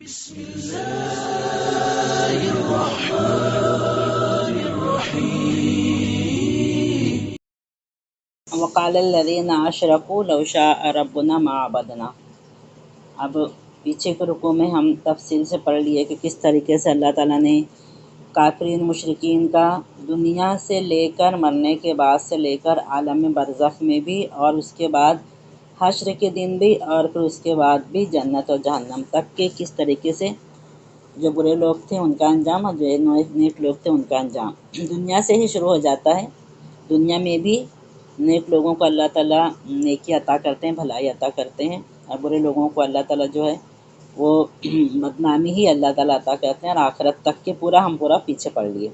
بسم الله الرحمن الرحيم. وقال الذين اشركوا لو شاء ربنا ما عبدنا۔ اب پیچھے کے رکوع میں ہم تفصیل سے پڑھ لیے کہ کس طریقے سے اللہ تعالیٰ نے کافرین مشرکین کا دنیا سے لے کر مرنے کے بعد سے لے کر عالم برزخ میں بھی اور اس کے بعد حشر کے دن بھی اور پھر اس کے بعد بھی جنت اور جہنم تک کے کس طریقے سے جو برے لوگ تھے ان کا انجام اور جو نیک لوگ تھے ان کا انجام دنیا سے ہی شروع ہو جاتا ہے۔ دنیا میں بھی نیک لوگوں کو اللہ تعالیٰ نیکی عطا کرتے ہیں، بھلائی عطا کرتے ہیں، اور برے لوگوں کو اللہ تعالیٰ جو ہے وہ بدنامی ہی اللہ تعالیٰ عطا کرتے ہیں، اور آخرت تک کے ہم پورا پیچھے پڑھ لیے۔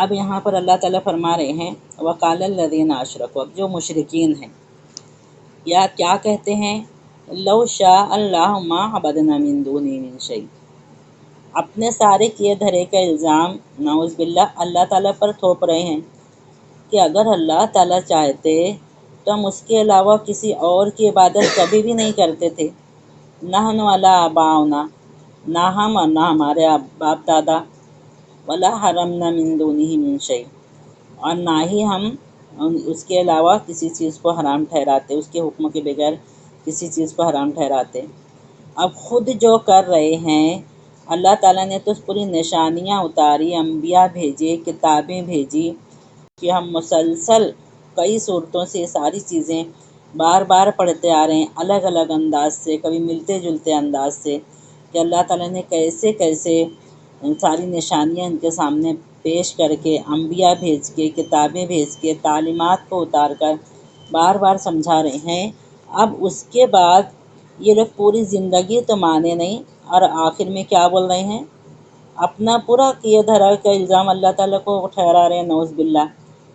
اب یہاں پر اللہ تعالیٰ فرما رہے ہیں وَقَالَ الَّذِينَ أَشْرَكُوا، اب جو مشرکین ہیں یا کیا کہتے ہیں، لو شاء اللہ ما عبدنا من دونہ من شیء، اپنے سارے کیے دھرے کا الزام نعوذ باللہ اللہ تعالیٰ پر تھوپ رہے ہیں کہ اگر اللہ تعالیٰ چاہتے تو ہم اس کے علاوہ کسی اور کی عبادت کبھی بھی نہیں کرتے تھے۔ نحن ولا آباؤنا، نہ ہم اور نہ ہمارے باپ دادا، ولا حرمنا من دونہ من شیء، اور نہ ہی ہم اس کے علاوہ کسی چیز کو حرام ٹھہراتے، اس کے حکم کے بغیر کسی چیز کو حرام ٹھہراتے۔ اب خود جو کر رہے ہیں اللہ تعالیٰ نے تو پوری نشانیاں اتاری، انبیاء بھیجے، کتابیں بھیجی کہ ہم مسلسل کئی صورتوں سے ساری چیزیں بار بار پڑھتے آ رہے ہیں، الگ الگ انداز سے، کبھی ملتے جلتے انداز سے، کہ اللہ تعالیٰ نے کیسے کیسے ساری نشانیاں ان کے سامنے پیش کر کے، انبیاء بھیج کے، کتابیں بھیج کے، تعلیمات کو اتار کر بار بار سمجھا رہے ہیں۔ اب اس کے بعد یہ لوگ پوری زندگی تو مانے نہیں، اور آخر میں کیا بول رہے ہیں، اپنا پورا کیے دھرا کا الزام اللہ تعالیٰ کو ٹھہرا رہے ہیں نعوذ باللہ۔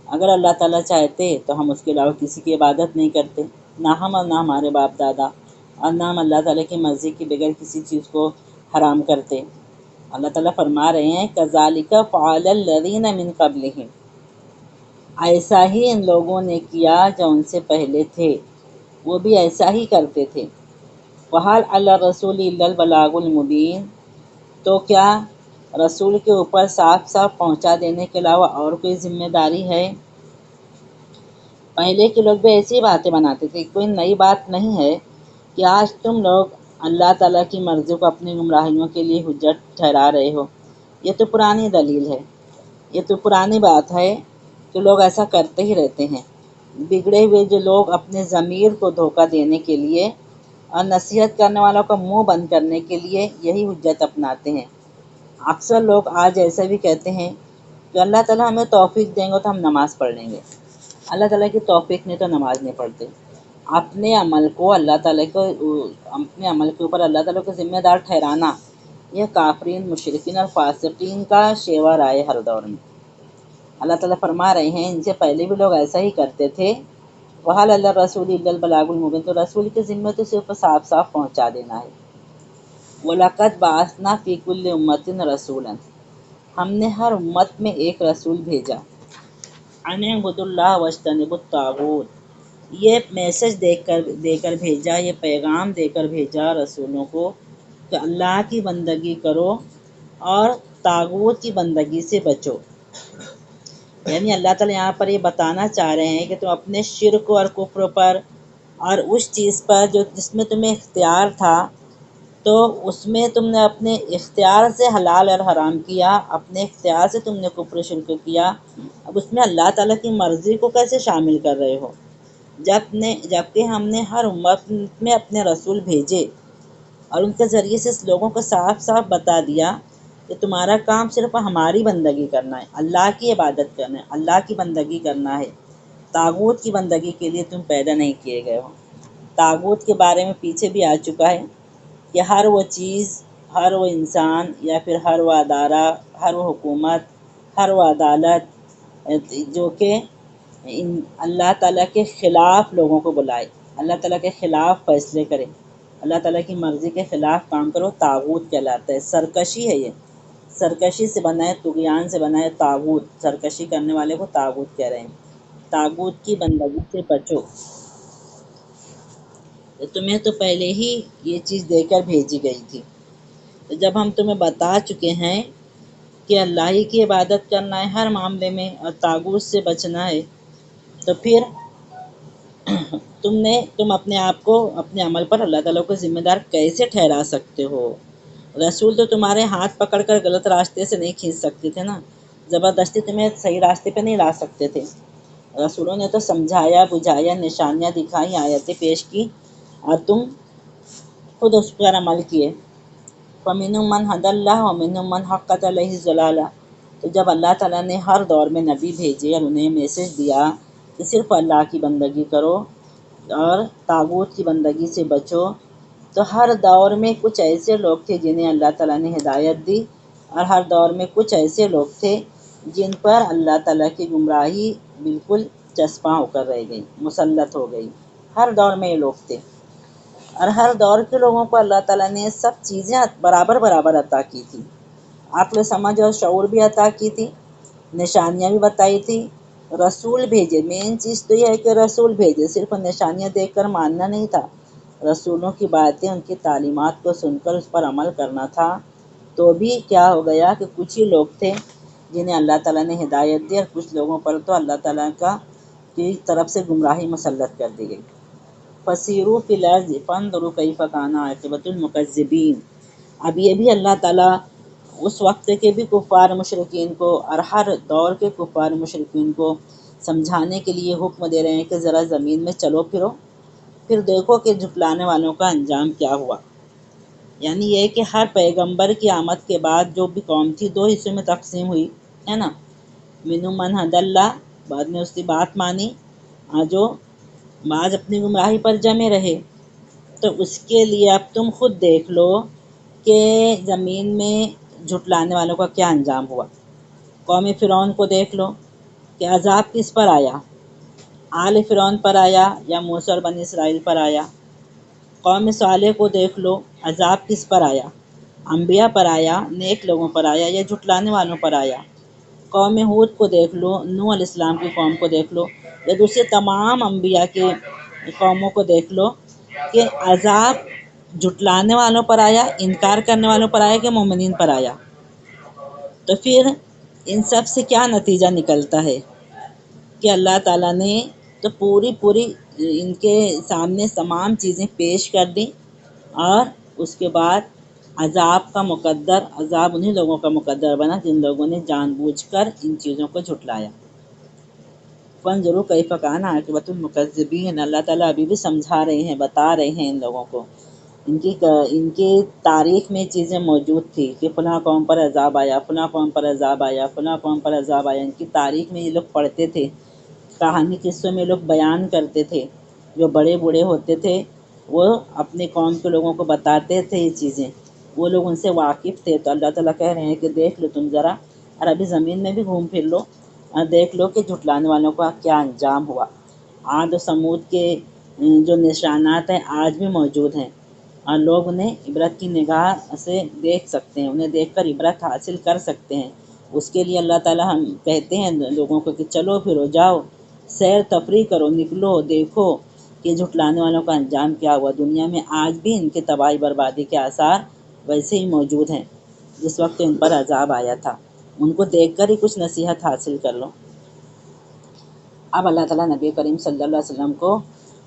اگر اللہ تعالیٰ چاہتے تو ہم اس کے علاوہ کسی کی عبادت نہیں کرتے، نہ ہم اور نہ ہمارے باپ دادا، اور نہ ہم اللہ تعالیٰ کی مرضی کے بغیر کسی چیز کو حرام کرتے۔ اللہ تعالیٰ فرما رہے ہیں کذالک فعل الذین من قبلہم، ایسا ہی ان لوگوں نے کیا جو ان سے پہلے تھے، وہ بھی ایسا ہی کرتے تھے۔ وَحَلْ عَلَى الرَّسُولِ إِلَّا الْبَلَاغُ الْمُبِينُ، تو کیا رسول کے اوپر صاف صاف پہنچا دینے کے علاوہ اور کوئی ذمہ داری ہے؟ پہلے کے لوگ بھی ایسی باتیں بناتے تھے، کوئی نئی بات نہیں ہے کہ آج تم لوگ اللہ تعالیٰ کی مرضی کو اپنی گمراہیوں کے لیے حجت ٹھہرا رہے ہو۔ یہ تو پرانی دلیل ہے، یہ تو پرانی بات ہے کہ لوگ ایسا کرتے ہی رہتے ہیں۔ بگڑے ہوئے جو لوگ اپنے ضمیر کو دھوکہ دینے کے لیے اور نصیحت کرنے والوں کا منہ بند کرنے کے لیے یہی حجت اپناتے ہیں۔ اکثر لوگ آج ایسا بھی کہتے ہیں کہ اللہ تعالیٰ ہمیں توفیق دیں گے تو ہم نماز پڑھ لیں گے۔ اللہ تعالیٰ کی توفیق نہیں تو نماز نہیں پڑھتے۔ اپنے عمل کو اللہ تعالیٰ کو، اپنے عمل کے اوپر اللہ تعالیٰ کو ذمہ دار ٹھہرانا، یہ کافرین، مشرکین اور فاسقین کا شیوا رائے ہر دور میں۔ اللہ تعالیٰ فرما رہے ہیں ان سے پہلے بھی لوگ ایسا ہی کرتے تھے۔ وَحَلْ عَلَى الرَّسُولِ إِلَّا الْبَلَاغُ الْمُبِينُ، تو رسول کی ذمہ تو صرف صاف صاف پہنچا دینا ہے۔ وَلَقَدْ بَعَثْنَا فِي كُلِّ أُمَّةٍ رَسُولًا، ہم نے ہر امت میں ایک رسول بھیجا، أَنِ اعْبُدُوا اللَّهَ وَاجْتَنِبُوا الطَّاغُوتَ، یہ میسج دے کر بھیجا، یہ پیغام دے کر بھیجا رسولوں کو کہ اللہ کی بندگی کرو اور طاغوت کی بندگی سے بچو۔ یعنی اللہ تعالیٰ یہاں پر یہ بتانا چاہ رہے ہیں کہ تم اپنے شرک اور کفر پر اور اس چیز پر جس میں تمہیں اختیار تھا، تو اس میں تم نے اپنے اختیار سے حلال اور حرام کیا، اپنے اختیار سے تم نے کفر شرک کیا، اب اس میں اللہ تعالیٰ کی مرضی کو کیسے شامل کر رہے ہو؟ جبکہ ہم نے ہر امت میں اپنے رسول بھیجے اور ان کے ذریعے سے لوگوں کو صاف صاف بتا دیا کہ تمہارا کام صرف ہماری بندگی کرنا ہے، اللہ کی عبادت کرنا ہے، اللہ کی بندگی کرنا ہے، طاغوت کی بندگی کے لیے تم پیدا نہیں کیے گئے ہو۔ طاغوت کے بارے میں پیچھے بھی آ چکا ہے کہ ہر وہ چیز، ہر وہ انسان، یا پھر ہر وہ ادارہ، ہر وہ حکومت، ہر وہ عدالت جو کہ اللہ تعالیٰ کے خلاف لوگوں کو بلائے، اللہ تعالیٰ کے خلاف فیصلے کرے، اللہ تعالیٰ کی مرضی کے خلاف کام کرو، طاغوت کہلاتا ہے۔ سرکشی ہے، یہ سرکشی سے بنا ہے، طغیان سے بنا ہے طاغوت، سرکشی کرنے والے کو طاغوت کہہ رہے ہیں۔ طاغوت کی بندگی سے بچو، تمہیں تو پہلے ہی یہ چیز دے کر بھیجی گئی تھی۔ تو جب ہم تمہیں بتا چکے ہیں کہ اللہ ہی کی عبادت کرنا ہے ہر معاملے میں اور طاغوت سے بچنا ہے، تو پھر تم اپنے آپ کو اپنے عمل پر اللہ تعالیٰ کو ذمہ دار کیسے ٹھہرا سکتے ہو؟ رسول تو تمہارے ہاتھ پکڑ کر غلط راستے سے نہیں کھینچ سکتے تھے نا، زبردستی تمہیں صحیح راستے پہ نہیں لا سکتے تھے۔ رسولوں نے تو سمجھایا، بجھایا، نشانیاں دکھائی، آیتیں پیش کی اور تم خود اس پر عمل کیے۔ فَمِنْهُمْ مَنْ هَدَى اللَّهُ وَمِنْهُمْ مَنْ حَقَّتْ عَلَيْهِ الضَّلَالَةُ۔ تو جب اللہ تعالیٰ نے ہر دور میں نبی بھیجے اور انہیں میسج دیا کہ صرف اللہ کی بندگی کرو اور طاغوت کی بندگی سے بچو، تو ہر دور میں کچھ ایسے لوگ تھے جنہیں اللہ تعالیٰ نے ہدایت دی، اور ہر دور میں کچھ ایسے لوگ تھے جن پر اللہ تعالیٰ کی گمراہی بالکل چسپاں ہو کر رہ گئی، مسلط ہو گئی۔ ہر دور میں یہ لوگ تھے، اور ہر دور کے لوگوں کو اللہ تعالیٰ نے سب چیزیں برابر برابر عطا کی تھی، عقل سمجھ اور شعور بھی عطا کی تھی، نشانیاں بھی بتائی تھی، رسول بھیجے۔ مین چیز تو یہ ہے کہ رسول بھیجے، صرف نشانیاں دیکھ کر ماننا نہیں تھا، رسولوں کی باتیں، ان کی تعلیمات کو سن کر اس پر عمل کرنا تھا۔ تو بھی کیا ہو گیا کہ کچھ ہی لوگ تھے جنہیں اللہ تعالیٰ نے ہدایت دی، اور کچھ لوگوں پر تو اللہ تعالیٰ کی طرف سے گمراہی مسلط کر دی گئی۔ فَسِیرُوا فِی الْأَرْضِ فَانْظُرُوا کَیْفَ کَانَ عَاقِبَةُ الْمُکَذِّبِینَ۔ اب یہ بھی اللہ تعالیٰ اس وقت کے بھی کفار مشرکین کو اور ہر دور کے کفار مشرکین کو سمجھانے کے لیے حکم دے رہے ہیں کہ ذرا زمین میں چلو پھرو، پھر دیکھو کہ جھٹلانے والوں کا انجام کیا ہوا۔ یعنی یہ کہ ہر پیغمبر کی آمد کے بعد جو بھی قوم تھی دو حصوں میں تقسیم ہوئی ہے نا، مِنْهُمْ مَنْ هَدَى اللَّهُ، بعد میں اس کی بات مانی، جو بعض اپنی گمراہی پر جمے رہے۔ تو اس کے لیے اب تم خود دیکھ لو کہ زمین میں جھٹلانے والوں کا کیا انجام ہوا۔ قوم فرعون کو دیکھ لو کہ عذاب کس پر آیا، آل فرعون پر آیا یا موسیٰ اور بنی اسرائیل پر آیا۔ قوم صالح کو دیکھ لو، عذاب کس پر آیا، انبیاء پر آیا، نیک لوگوں پر آیا یا جھٹلانے والوں پر آیا۔ قوم ہود کو دیکھ لو، نوح علیہ السلام کی قوم کو دیکھ لو، یا دوسرے تمام انبیاء کی قوموں کو دیکھ لو کہ عذاب جھٹلانے والوں پر آیا، انکار کرنے والوں پر آیا کہ مومنین پر آیا۔ تو پھر ان سب سے کیا نتیجہ نکلتا ہے کہ اللہ تعالیٰ نے تو پوری ان کے سامنے تمام چیزیں پیش کر دیں، اور اس کے بعد عذاب کا مقدر، عذاب انہی لوگوں کا مقدر بنا جن لوگوں نے جان بوجھ کر ان چیزوں کو جھٹلایا۔ فَانْظُرُوا کَیْفَ کَانَ عَاقِبَةُ الْمُکَذِّبِینَ۔ اللہ تعالیٰ ابھی بھی سمجھا رہے ہیں، بتا رہے ہیں ان لوگوں کو، ان کی تاریخ میں چیزیں موجود تھی کہ فلاں قوم پر عذاب آیا، فلاں قوم پر عذاب آیا، فلاں قوم پر عذاب آیا۔ ان کی تاریخ میں یہ لوگ پڑھتے تھے، کہانی قصوں میں لوگ بیان کرتے تھے، جو بڑے بوڑھے ہوتے تھے وہ اپنے قوم کے لوگوں کو بتاتے تھے یہ چیزیں، وہ لوگ ان سے واقف تھے۔ تو اللہ تعالیٰ کہہ رہے ہیں کہ دیکھ لو تم ذرا، اور ابھی زمین میں بھی گھوم پھر لو اور دیکھ لو کہ جھٹلانے والوں کا کیا انجام ہوا۔ عاد و سمود کے جو نشانات ہیں آج بھی موجود ہیں، اور لوگ انہیں عبرت کی نگاہ سے دیکھ سکتے ہیں، انہیں دیکھ کر عبرت حاصل کر سکتے ہیں۔ اس کے لیے اللہ تعالیٰ ہم کہتے ہیں لوگوں کو کہ چلو پھرو، جاؤ سیر تفریح کرو، نکلو، دیکھو کہ جھٹلانے والوں کا انجام کیا ہوا۔ دنیا میں آج بھی ان کے تباہی بربادی کے آثار ویسے ہی موجود ہیں جس وقت ان پر عذاب آیا تھا، ان کو دیکھ کر ہی کچھ نصیحت حاصل کر لو۔ اب اللہ تعالیٰ نبی کریم صلی اللہ علیہ وسلم کو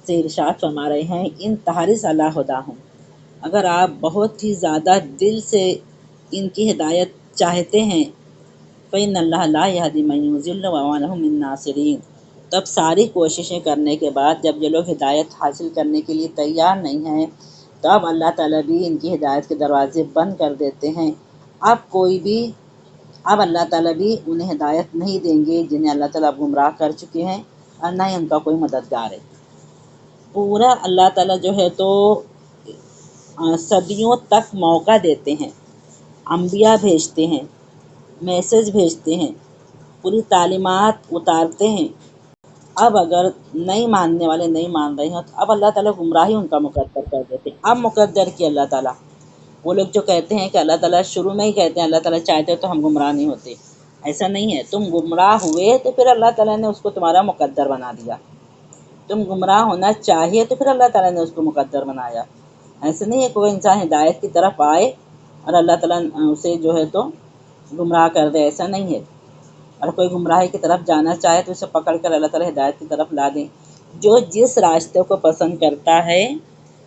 سے ارشاد فرما رہے ہیں، ان تحرص علی ہداہم، اگر آپ بہت ہی زیادہ دل سے ان کی ہدایت چاہتے ہیں، فإن اللہ لا یہدی من یضل وما لہم من ناصرین، تب ساری کوششیں کرنے کے بعد جب یہ لوگ ہدایت حاصل کرنے کے لیے تیار نہیں ہیں، تو اب اللہ تعالیٰ بھی ان کی ہدایت کے دروازے بند کر دیتے ہیں۔ اب اللہ تعالیٰ بھی انہیں ہدایت نہیں دیں گے جنہیں اللہ تعالیٰ گمراہ کر چکے ہیں، اور نہ ہی ان کا کوئی مددگار ہے۔ پورا اللہ تعالیٰ جو ہے تو صدیوں تک موقع دیتے ہیں، انبیاء بھیجتے ہیں، میسج بھیجتے ہیں، پوری تعلیمات اتارتے ہیں۔ اب اگر نہیں ماننے والے نہیں مان رہے ہیں تو اب اللہ تعالیٰ گمراہی ان کا مقدر کر دیتے ہیں۔ اب مقدر کی اللہ تعالیٰ، وہ لوگ جو کہتے ہیں کہ اللہ تعالیٰ شروع میں ہی کہتے ہیں اللہ تعالیٰ چاہتے تو ہم گمراہ نہیں ہوتے، ایسا نہیں ہے۔ تم گمراہ ہوئے تو پھر اللہ تعالیٰ نے اس کو تمہارا مقدر بنا دیا، تم گمراہ ہونا چاہیے تو پھر اللہ تعالیٰ نے اس کو مقدر بنایا۔ ایسا نہیں ہے کوئی انسان ہدایت کی طرف آئے اور اللہ تعالیٰ اسے جو ہے تو گمراہ کر دے، ایسا نہیں ہے۔ اور کوئی گمراہی کی طرف جانا چاہے تو اسے پکڑ کر اللہ تعالیٰ ہدایت کی طرف لا دیں۔ جو جس راستے کو پسند کرتا ہے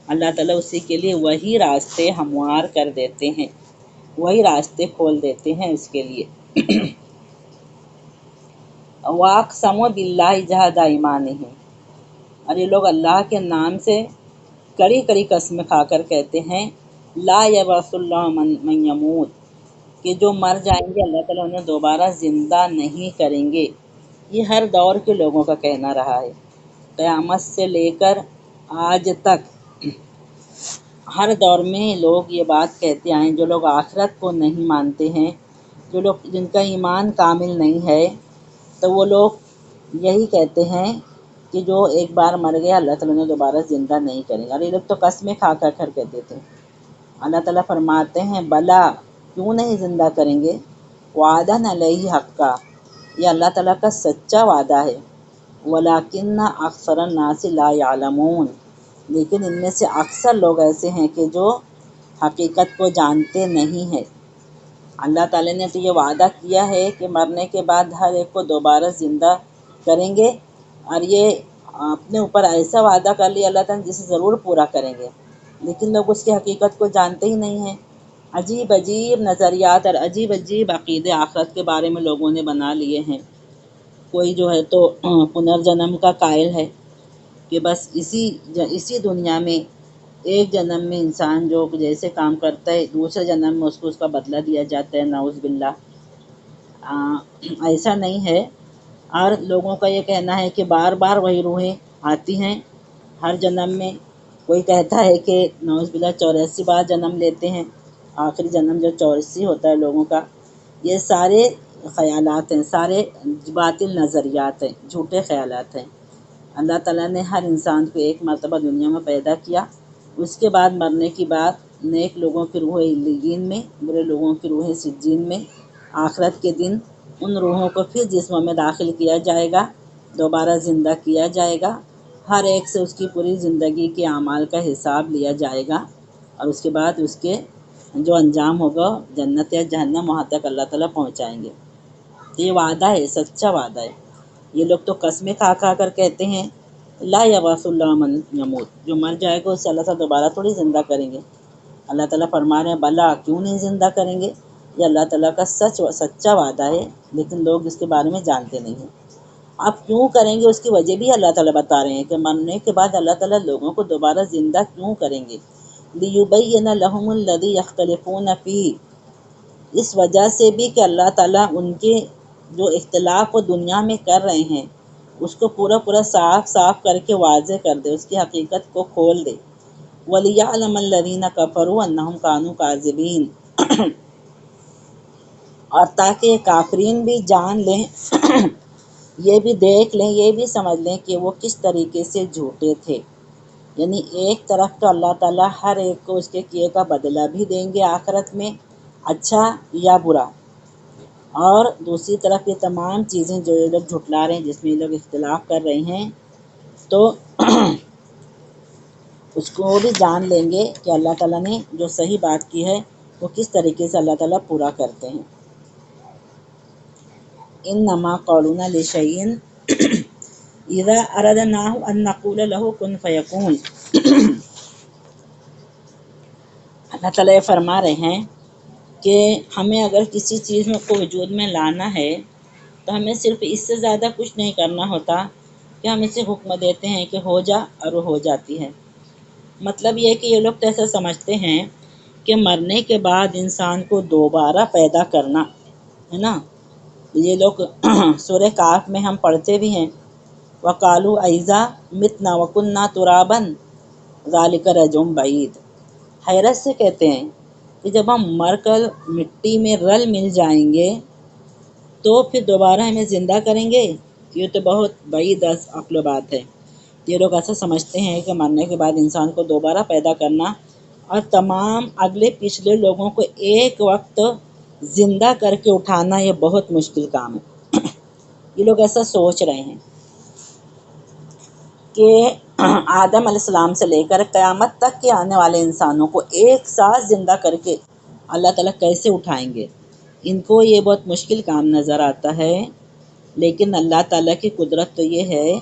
اللہ تعالیٰ اسی کے لیے وہی راستے ہموار کر دیتے ہیں، وہی راستے کھول دیتے ہیں اس کے لیے۔ وَأَقْسَمُوا بِاللَّهِ جَهْدَ أَيْمَانِهِمْ، اور یہ لوگ اللہ کے نام سے کڑی کڑی قسمیں کھا کر کہتے ہیں لا یبعث اللہ من یموت، کہ جو مر جائیں گے اللہ تعالیٰ انہیں دوبارہ زندہ نہیں کریں گے۔ یہ ہر دور کے لوگوں کا کہنا رہا ہے، قیامت سے لے کر آج تک ہر دور میں لوگ یہ بات کہتے آئے ہیں۔ جو لوگ آخرت کو نہیں مانتے ہیں، جو لوگ جن کا ایمان کامل نہیں ہے، تو وہ لوگ یہی کہتے ہیں کہ جو ایک بار مر گیا اللہ تعالیٰ نے دوبارہ زندہ نہیں کریں گے، اور یہ لوگ تو قسمیں کھا کر کہتے تھے۔ اللہ تعالیٰ فرماتے ہیں بلا، کیوں نہیں زندہ کریں گے، وعدن علیہ حقا، یہ اللہ تعالیٰ کا سچا وعدہ ہے، ولیکن اکثر الناس لا یعلمون، لیکن ان میں سے اکثر لوگ ایسے ہیں کہ جو حقیقت کو جانتے نہیں ہیں۔ اللہ تعالیٰ نے تو یہ وعدہ کیا ہے کہ مرنے کے بعد ہر ایک کو دوبارہ زندہ کریں گے، اور یہ اپنے اوپر ایسا وعدہ کر لیا اللہ تعالیٰ جسے ضرور پورا کریں گے، لیکن لوگ اس کی حقیقت کو جانتے ہی نہیں ہیں۔ عجیب عجیب نظریات اور عجیب عجیب عقیدے آخرت کے بارے میں لوگوں نے بنا لیے ہیں۔ کوئی جو ہے تو پنرجنم کا قائل ہے کہ بس اسی دنیا میں ایک جنم میں انسان جو جیسے کام کرتا ہے دوسرے جنم میں اس کو اس کا بدلہ دیا جاتا ہے، نعوذ باللہ۔ ایسا نہیں ہے۔ اور لوگوں کا یہ کہنا ہے کہ بار بار وہی روحیں آتی ہیں ہر جنم میں۔ کوئی کہتا ہے کہ نعوذ باللہ 84 بار جنم لیتے ہیں، آخری جنم جو 84 ہوتا ہے لوگوں کا۔ یہ سارے خیالات ہیں، سارے باطل نظریات ہیں، جھوٹے خیالات ہیں۔ اللہ تعالیٰ نے ہر انسان کو ایک مرتبہ دنیا میں پیدا کیا، اس کے بعد مرنے کی بعد نیک لوگوں کی روحیں علیین میں، برے لوگوں کی روحیں سجین میں۔ آخرت کے دن ان روحوں کو پھر جسموں میں داخل کیا جائے گا، دوبارہ زندہ کیا جائے گا، ہر ایک سے اس کی پوری زندگی کے اعمال کا حساب لیا جائے گا، اور اس کے بعد اس کے جو انجام ہوگا جنت یا جہنم، وہاں تک اللہ تعالیٰ پہنچائیں گے۔ یہ وعدہ ہے، سچا وعدہ ہے۔ یہ لوگ تو قسمیں کھا کھا کر کہتے ہیں لا یبعث اللہ من یموت، جو مر جائے گا اسے اللہ تعالیٰ دوبارہ تھوڑی زندہ کریں گے۔ اللہ تعالیٰ فرما رہے ہیں بلا، کیوں نہیں زندہ کریں گے، یہ اللہ تعالیٰ کا سچا وعدہ ہے، لیکن لوگ اس کے بارے میں جانتے نہیں ہیں۔ آپ کیوں کریں گے اس کی وجہ بھی اللہ تعالیٰ بتا رہے ہیں کہ مرنے کے بعد اللہ تعالیٰ لوگوں کو دوبارہ زندہ کیوں کریں گے۔ لِيُبَيِّنَ لَهُمُ الَّذِي يَخْتَلِفُونَ فِيهِ، اس وجہ سے بھی کہ اللہ تعالیٰ ان کے جو اختلاف وہ دنیا میں کر رہے ہیں اس کو پورا صاف کر کے واضح کر دے، اس کی حقیقت کو کھول دے۔ وَلِيَعْلَمَ الَّذِينَ كَفَرُوا أَنَّهُمْ كَانُوا كَاذِبِينَ، اور تاکہ کافرین بھی جان لیں، یہ بھی دیکھ لیں، یہ بھی سمجھ لیں کہ وہ کس طریقے سے جھوٹے تھے۔ یعنی ایک طرف تو اللہ تعالیٰ ہر ایک کو اس کے کیے کا بدلہ بھی دیں گے آخرت میں، اچھا یا برا، اور دوسری طرف یہ تمام چیزیں جو یہ لوگ جھٹلا رہے ہیں، جس میں یہ لوگ اختلاف کر رہے ہیں، تو اس کو بھی جان لیں گے کہ اللہ تعالیٰ نے جو صحیح بات کی ہے وہ کس طریقے سے اللہ تعالیٰ پورا کرتے ہیں۔ انما قولنا لشیء اذا اردناه ان نقول له کن فیکون، اللہ تعالیٰ یہ فرما رہے ہیں کہ ہمیں اگر کسی چیز کو وجود میں لانا ہے تو ہمیں صرف اس سے زیادہ کچھ نہیں کرنا ہوتا کہ ہم اسے حکم دیتے ہیں کہ ہو جا، اور وہ ہو جاتی ہے۔ مطلب یہ ہے کہ یہ لوگ تو ایسا سمجھتے ہیں کہ مرنے کے بعد انسان کو دوبارہ پیدا کرنا ہے نا۔ یہ لوگ سورہ کہف میں ہم پڑھتے بھی ہیں وَقَالُوا أَإِذَا مِتْنَا وَكُنَّا تُرَابًا ذَلِكَ رَجْعٌ بَعِيدٌ، حیرت سے کہتے ہیں کہ جب ہم مر کر مٹی میں رل مل جائیں گے تو پھر دوبارہ ہمیں زندہ کریں گے، یہ تو بہت بعید از عقل بات ہے۔ یہ لوگ ایسا سمجھتے ہیں کہ مرنے کے بعد انسان کو دوبارہ پیدا کرنا اور تمام اگلے پچھلے لوگوں کو ایک وقت زندہ کر کے اٹھانا یہ بہت مشکل کام ہے۔ یہ لوگ ایسا سوچ رہے ہیں کہ آدم علیہ السلام سے لے کر قیامت تک کے آنے والے انسانوں کو ایک ساتھ زندہ کر کے اللہ تعالیٰ کیسے اٹھائیں گے؟ ان کو یہ بہت مشکل کام نظر آتا ہے، لیکن اللہ تعالیٰ کی قدرت تو یہ ہے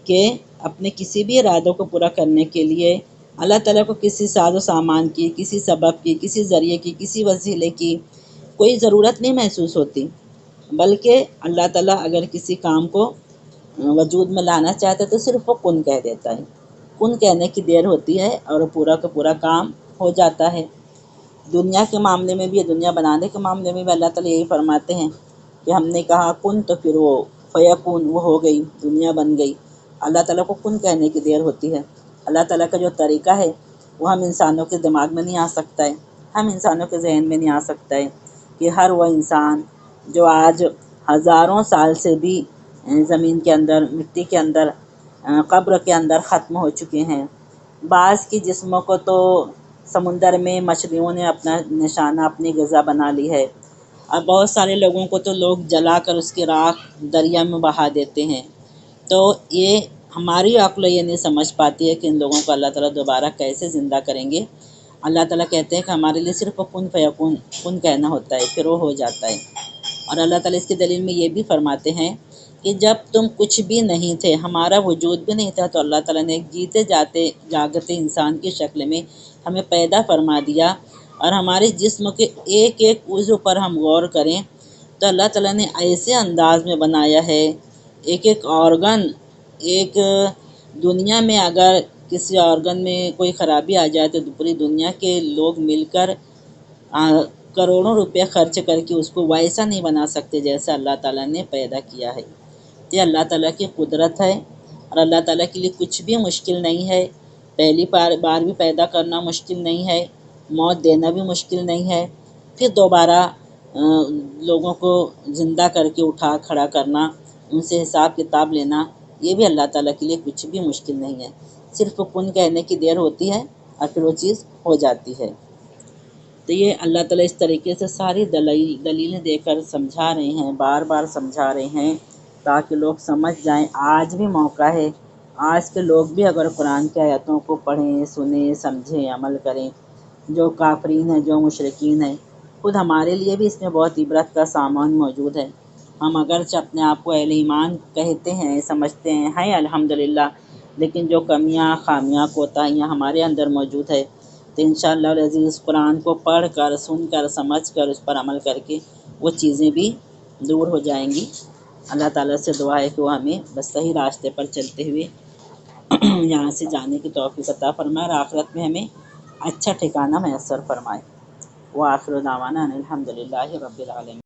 کہ اپنے کسی بھی ارادوں کو پورا کرنے کے لیے اللہ تعالیٰ کو کسی ساز و سامان کی، کسی سبب کی، کسی ذریعے کی، کسی وسیلے کی کوئی ضرورت نہیں محسوس ہوتی، بلکہ اللہ تعالیٰ اگر کسی کام کو وجود میں لانا چاہتا ہے تو صرف وہ کن کہہ دیتا ہے، کن کہنے کی دیر ہوتی ہے اور پورا کا پورا کام ہو جاتا ہے۔ دنیا کے معاملے میں بھی، دنیا بنانے کے معاملے میں بھی اللہ تعالیٰ یہی فرماتے ہیں کہ ہم نے کہا کن تو پھر وہ فیکون، وہ ہو گئی، دنیا بن گئی۔ اللہ تعالیٰ کو کن کہنے کی دیر ہوتی ہے۔ اللہ تعالیٰ کا جو طریقہ ہے وہ ہم انسانوں کے دماغ میں نہیں آ سکتا ہے، ہم انسانوں کے ذہن میں نہیں آ سکتا ہے کہ ہر وہ انسان جو آج ہزاروں سال سے بھی زمین کے اندر، مٹی کے اندر، قبر کے اندر ختم ہو چکے ہیں۔ بعض کی جسموں کو تو سمندر میں مچھلیوں نے اپنا نشانہ، اپنی غذا بنا لی ہے، اور بہت سارے لوگوں کو تو لوگ جلا کر اس کی راکھ دریا میں بہا دیتے ہیں۔ تو یہ ہماری عقل یہ نہیں سمجھ پاتی ہے کہ ان لوگوں کو اللہ تعالیٰ دوبارہ کیسے زندہ کریں گے۔ اللہ تعالیٰ کہتے ہیں کہ ہمارے لیے صرف کن فیکون، کن کہنا ہوتا ہے، پھر وہ ہو جاتا ہے۔ اور اللہ تعالیٰ اس کی دلیل میں یہ بھی فرماتے ہیں کہ جب تم کچھ بھی نہیں تھے، ہمارا وجود بھی نہیں تھا، تو اللہ تعالیٰ نے ایک جیتے جاگتے انسان کی شکل میں ہمیں پیدا فرما دیا، اور ہمارے جسم کے ایک ایک عضو پر ہم غور کریں تو اللہ تعالیٰ نے ایسے انداز میں بنایا ہے، ایک ایک آرگن، ایک دنیا میں اگر کسی آرگن میں کوئی خرابی آ جائے تو پوری دنیا کے لوگ مل کر کروڑوں روپے خرچ کر کے اس کو ویسا نہیں بنا سکتے جیسا اللہ تعالیٰ نے پیدا کیا ہے۔ یہ اللہ تعالیٰ کی قدرت ہے، اور اللہ تعالیٰ کے لیے کچھ بھی مشکل نہیں ہے۔ پہلی بار بھی پیدا کرنا مشکل نہیں ہے، موت دینا بھی مشکل نہیں ہے، پھر دوبارہ لوگوں کو زندہ کر کے اٹھا کھڑا کرنا، ان سے حساب کتاب لینا، یہ بھی اللہ تعالیٰ کے لیے کچھ بھی مشکل نہیں ہے۔ صرف کن کہنے کی دیر ہوتی ہے اور پھر وہ چیز ہو جاتی ہے۔ تو یہ اللہ تعالیٰ اس طریقے سے ساری دلیلیں دے کر سمجھا رہے ہیں، بار بار سمجھا رہے ہیں تاکہ لوگ سمجھ جائیں۔ آج بھی موقع ہے، آج کے لوگ بھی اگر قرآن کی آیتوں کو پڑھیں، سنیں، سمجھیں، عمل کریں، جو کافرین ہیں، جو مشرکین ہیں، خود ہمارے لیے بھی اس میں بہت عبرت کا سامان موجود ہے۔ ہم اگرچہ اپنے آپ کو اہل ایمان کہتے ہیں، سمجھتے ہیں الحمدللہ، لیکن جو کمیاں، خامیاں، کوتاہیاں ہمارے اندر موجود ہے، تو انشاءاللہ العزیز قرآن کو پڑھ کر، سن کر، سمجھ کر، اس پر عمل کر کے وہ چیزیں بھی دور ہو جائیں گی۔ اللہ تعالیٰ سے دعا ہے کہ وہ ہمیں بس صحیح راستے پر چلتے ہوئے یہاں سے جانے کی توفیق عطا فرمائے، اور آخرت میں ہمیں اچھا ٹھکانہ میسر فرمائے۔ وآخر دعوانا ان الحمدللہ رب العالمین۔